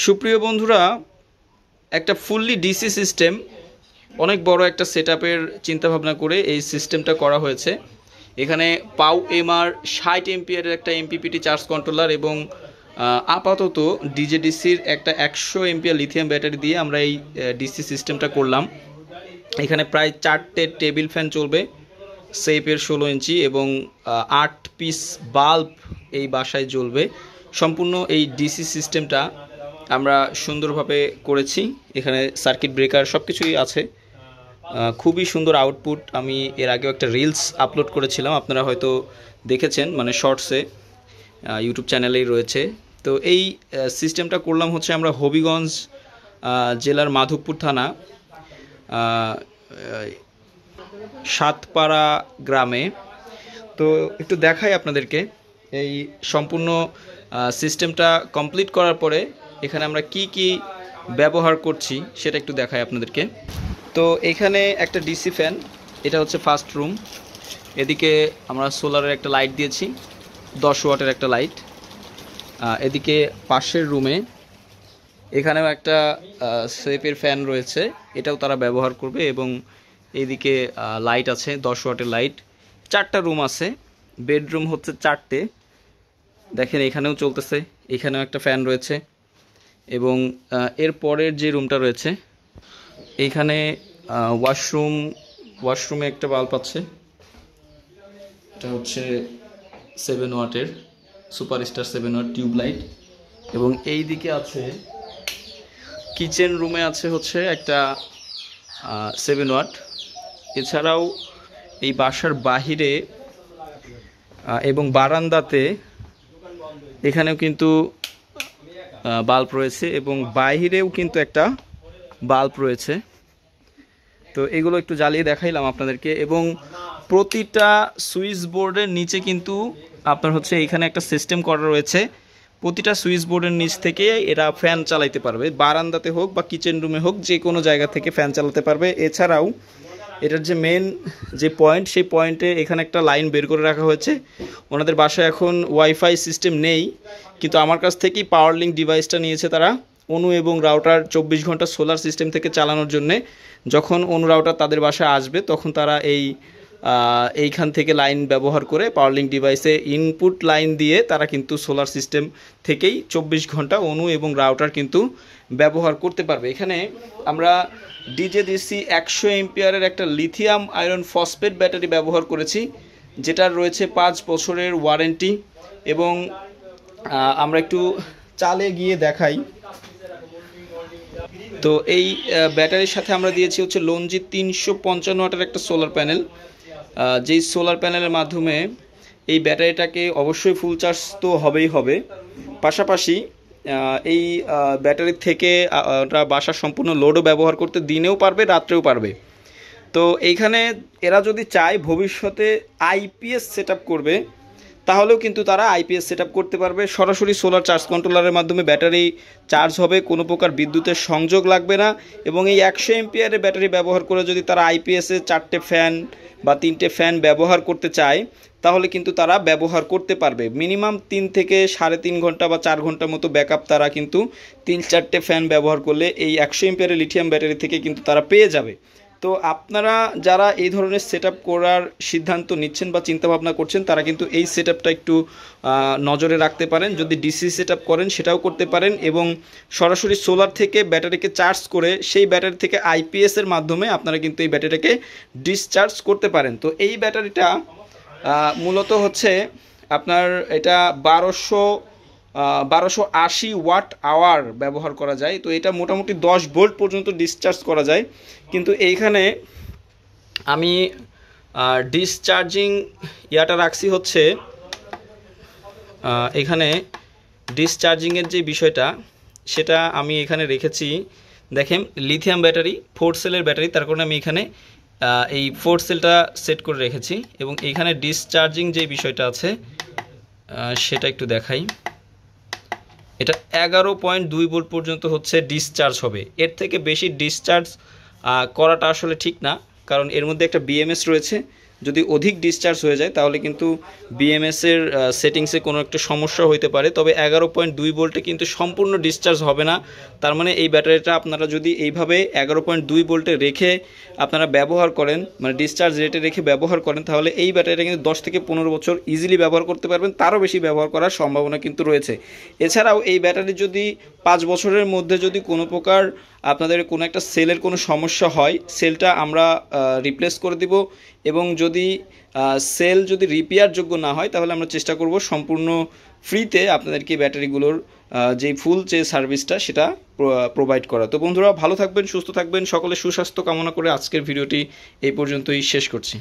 সুপ্রিয় বন্ধুরা, একটা ফুললি ডিসি সিস্টেম, অনেক বড় একটা সেটআপের চিন্তাভাবনা করে এই সিস্টেমটা করা হয়েছে। এখানে পাউ এমআর 60 এমপিয়ারের একটা এমপিপিটি চার্জ কন্ট্রোলার এবং আপাতত ডিজেডিসির একটা 100 এমপিয়ার লিথিয়াম ব্যাটারি দিয়ে আমরা এই ডিসি সিস্টেমটা করলাম। এখানে প্রায় 4টে টেবিল ফ্যান চলবে সেপের 16 ইঞ্চি এবং 8 পিস বাল্ব এই বাসায় জ্বলবে। সম্পূর্ণ এই ডিসি সিস্টেমটা আমরা সুন্দরভাবে করেছি। এখানে সার্কিট ব্রেকার সব কিছুই আছে, খুবই সুন্দর আউটপুট। আমি এর আগেও একটা রিলস আপলোড করেছিলাম, আপনারা হয়তো দেখেছেন, মানে শর্টসে, ইউটিউব চ্যানেলেই রয়েছে। তো এই সিস্টেমটা করলাম হচ্ছে আমরা হবিগঞ্জ জেলার মাধবপুর থানা সাতপাড়া গ্রামে। তো একটু দেখাই আপনাদেরকে এই সম্পূর্ণ সিস্টেমটা কমপ্লিট করার পরে এখানে আমরা কি কি ব্যবহার করছি সেটা একটু দেখাই আপনাদেরকে। তো এখানে একটা ডিসি ফ্যান, এটা হচ্ছে ফার্স্ট রুম। এদিকে আমরা সোলারের একটা লাইট দিয়েছি, 10 ওয়াটের একটা লাইট। এদিকে পাশের রুমে এখানেও একটা সেপের ফ্যান রয়েছে, এটাও তারা ব্যবহার করবে। এবং এইদিকে লাইট আছে, 10 ওয়াটের লাইট। 4টা রুম আছে, বেডরুম হচ্ছে 4টে, দেখেন এখানেও চলতেছে, এখানেও একটা ফ্যান রয়েছে। এবং এর পরের যে রুমটা রয়েছে এইখানে ওয়াশরুমে একটা বাল্ব আছে, এটা হচ্ছে 7 ওয়াটের সুপারস্টার 7 ওয়াট টিউব লাইট। এবং এই দিকে আছে কিচেন রুমে আছে হচ্ছে একটা 7 ওয়াট। এছাড়াও এই বাসার বাহিরে এবং বারান্দাতে এখানেও কিন্তু বাল্ব রয়েছে এবং বাইরেও কিন্তু একটা বাল্ব রয়েছে। তো এগুলো একটু জ্বালিয়ে দেখাইলাম আপনাদেরকে। এবং প্রতিটা সুইচ বোর্ডের নিচে কিন্তু আপনার হচ্ছে এখানে একটা সিস্টেম করা রয়েছে, প্রতিটা সুইচ বোর্ডের নিচ থেকে এরা ফ্যান চালাইতে পারবে, বারান্দাতে হোক বা কিচেন রুমে হোক, যে কোনো জায়গা থেকে ফ্যান চালাতে পারবে। এছাড়াও এটার যে মেন যে পয়েন্ট, সেই পয়েন্টে এখানে একটা লাইন বের করে রাখা হয়েছে। ওনাদের বাসায় এখন ওয়াইফাই সিস্টেম নেই, কিন্তু আমার কাছ থেকেই পাওয়ার লিঙ্ক ডিভাইসটা নিয়েছে তারা, অনু এবং রাউটার 24 ঘন্টা সোলার সিস্টেম থেকে চালানোর জন্যে। যখন অনু রাউটার তাদের বাসায় আসবে তখন তারা এইখান থেকে লাইন ব্যবহার করে পাওয়ার লিঙ্ক ডিভাইসে ইনপুট লাইন দিয়ে তারা কিন্তু সোলার সিস্টেম থেকেই 24 ঘন্টা অনু এবং রাউটার কিন্তু ব্যবহার করতে পারবে। এখানে আমরা ডিজেডিসি 100 এমপিয়ারের একটা লিথিয়াম আয়রন ফসফেট ব্যাটারি ব্যবহার করেছি, যেটার রয়েছে 5 বছরের ওয়ারেন্টি। এবং আমরা একটু চালে গিয়ে দেখাই। তো এই ব্যাটারির সাথে আমরা দিয়েছি হচ্ছে লঞ্জিত 355 ওয়াটের একটা সোলার প্যানেল, যেই সোলার প্যানেলের মাধ্যমে এই ব্যাটারিটাকে অবশ্যই ফুল চার্জ তো হবেই হবে, পাশাপাশি এই ব্যাটারির থেকে ওটা বাসার সম্পূর্ণ লোডও ব্যবহার করতে দিনেও পারবে, রাত্রেও পারবে। তো এইখানে এরা যদি চায় ভবিষ্যতে আইপিএস সেট করবে, তাহলেও কিন্তু তারা আইপিএস সেট করতে পারবে। সরাসরি সোলার চার্জ কন্ট্রোলারের মাধ্যমে ব্যাটারি চার্জ হবে, কোনো প্রকার বিদ্যুতের সংযোগ লাগবে না। এবং এই 100 এমপিয়ারের ব্যাটারি ব্যবহার করে যদি তারা আইপিএসে 4টে ফ্যান বা 3টে ফ্যান ব্যবহার করতে চায়, তাহলে কিন্তু তারা ব্যবহার করতে পারবে। মিনিমাম 3 থেকে 3.5 ঘন্টা বা 4 ঘন্টার মতো ব্যাকআপ তারা কিন্তু 3-4টে ফ্যান ব্যবহার করলে এই 100 এমপিয়ারের লিথিয়াম ব্যাটারি থেকে কিন্তু তারা পেয়ে যাবে। তো আপনারা যারা এই ধরনের সেটআপ করার সিদ্ধান্ত নিচ্ছেন বা চিন্তাভাবনা করছেন, তারা কিন্তু এই সেটআপটা একটু নজরে রাখতে পারেন। যদি ডিসি সেটআপ করেন সেটাও করতে পারেন, এবং সরাসরি সোলার থেকে ব্যাটারিকে চার্জ করে সেই ব্যাটারি থেকে আইপিএসের মাধ্যমে আপনারা কিন্তু এই ব্যাটারিটাকে ডিসচার্জ করতে পারেন। তো এই ব্যাটারিটা মূলত হচ্ছে আপনার এটা 1280 ওয়াট আওয়ার ব্যবহার করা যায়। তো এটা মোটামুটি 10 ভোল্ট পর্যন্ত ডিসচার্জ করা যায়। কিন্তু এইখানে আমি ডিসচার্জিং ইয়াটা রাখছি হচ্ছে, এখানে ডিসচার্জিংয়ের যে বিষয়টা সেটা আমি এখানে রেখেছি। দেখেন লিথিয়াম ব্যাটারি 4 সেলের ব্যাটারি, তার কারণে আমি এখানে এই 4 সেলটা সেট করে রেখেছি। এবং এইখানে ডিসচার্জিং যে বিষয়টা আছে সেটা একটু দেখাই। এটা 11.2 ভোল্ট পর্যন্ত হচ্ছে ডিসচার্জ হবে, এর থেকে বেশি ডিসচার্জ করাটা আসলে ঠিক না, কারণ এর মধ্যে একটা বিএমএস রয়েছে, যদি অধিক ডিসচার্জ হয়ে যায় তাহলে কিন্তু বিএমএসের সেটিংসে কোনো একটা সমস্যা হইতে পারে। তবে 11.2 ভোল্টে কিন্তু সম্পূর্ণ ডিসচার্জ হবে না। তার মানে এই ব্যাটারিটা আপনারা যদি এইভাবে 11.2 ভোল্টে রেখে আপনারা ব্যবহার করেন, মানে ডিসচার্জ রেটে রেখে ব্যবহার করেন, তাহলে এই ব্যাটারিটা কিন্তু 10 থেকে 15 বছর ইজিলি ব্যবহার করতে পারবেন, তারও বেশি ব্যবহার করার সম্ভাবনা কিন্তু রয়েছে। এছাড়াও এই ব্যাটারি যদি 5 বছরের মধ্যে যদি কোনো প্রকার আপনাদের কোনো একটা সেলের কোনো সমস্যা হয়, সেলটা আমরা রিপ্লেস করে দিব, এবং যদি সেল যদি রিপেয়ার যোগ্য না হয় তাহলে আমরা চেষ্টা করব সম্পূর্ণ ফ্রিতে আপনাদেরকে ব্যাটারিগুলোর যে ফুল যে সার্ভিসটা সেটা প্রোভাইড করা। তো বন্ধুরা, ভালো থাকবেন, সুস্থ থাকবেন, সকলে সুস্বাস্থ্য কামনা করে আজকের ভিডিওটি এই পর্যন্তই শেষ করছি।